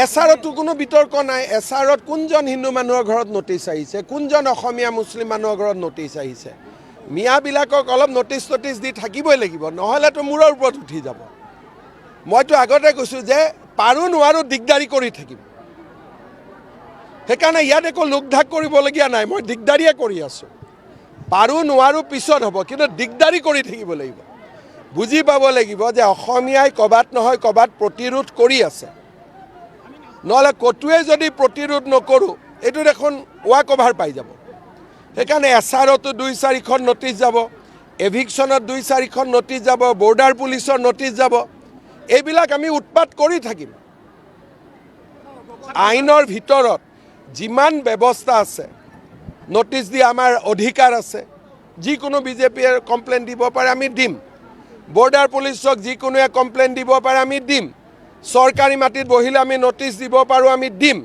এছাৰতো কোনো বিতৰ্ক নাই। এছাৰত কোনজন হিন্দু মানুহৰ ঘৰত নটিচ আহিছে, কোনজন অসমীয়া মুছলিম মানুহৰ ঘৰত নটিচ আহিছে। মিয়াবিলাকক অলপ নটিচ দি থাকিবই লাগিব, নহ'লেতো মূৰৰ ওপৰত উঠি যাব। মইতো আগতে কৈছোঁ যে পাৰোঁ নোৱাৰোঁ দিগদাৰি কৰি থাকিম। সেইকাৰণে ইয়াত একো লোকঢাক কৰিবলগীয়া নাই, মই দিগদাৰিয়ে কৰি আছোঁ। পাৰোঁ নোৱাৰোঁ পিছত হ'ব, কিন্তু দিগদাৰি কৰি থাকিব লাগিব। বুজি পাব লাগিব যে অসমীয়াই ক'ৰবাত নহয় ক'ৰবাত প্ৰতিৰোধ কৰি আছে। নহ'লে ক'তোৱে যদি প্ৰতিৰোধ নকৰোঁ, এইটো দেখোন ৱাক অভাৰ পাই যাব। সেইকাৰণে এছাৰতো 2-4খন নটিচ যাব, এভিকশ্যনত 2-4খন নটিচ যাব, বৰ্ডাৰ পুলিচৰ নটিচ যাব। এইবিলাক আমি উৎপাত কৰি থাকিম। আইনৰ ভিতৰত যিমান ব্যৱস্থা আছে, নটিচ দি আমাৰ অধিকাৰ আছে। যিকোনো বিজেপিয়ে কমপ্লেইন দিব পাৰে, আমি দিম। বৰ্ডাৰ পুলিচক যিকোনোৱে কমপ্লেইন দিব পাৰে, আমি দিম। চৰকাৰী মাটিত বহিলে আমি নটিচ দিব পাৰোঁ, আমি দিম।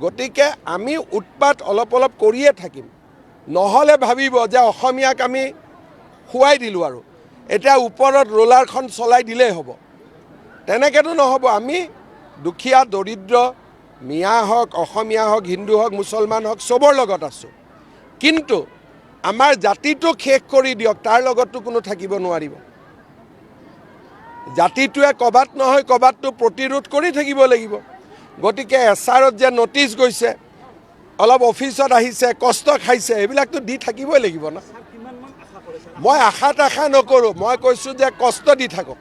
গতিকে আমি উৎপাত অলপ কৰিয়ে থাকিম। নহ'লে ভাবিব যে অসমীয়াক আমি খুৱাই দিলোঁ আৰু এতিয়া ওপৰত ৰোলাৰখন চলাই দিলেই হ'ব। তেনেকৈতো নহ'ব। আমি দুখীয়া দৰিদ্ৰ মিয়া হওক, অসমীয়া হওক, হিন্দু হওক, মুছলমান হওক, চবৰ লগত আছোঁ। কিন্তু আমাৰ জাতিটোক শেষ কৰি দিয়ক, তাৰ লগততো কোনো থাকিব নোৱাৰিব। জাতিটোৱে ক'ৰবাত নহয় ক'ৰবাততো প্ৰতিৰোধ কৰি থাকিব লাগিব। গতিকে এছাৰত যে নটিচ গৈছে, অলপ অফিচত আহিছে, কষ্ট খাইছে, এইবিলাকতো দি থাকিবই লাগিব ন। মই আশা নকৰোঁ, মই কৈছোঁ যে কষ্ট দি থাকক।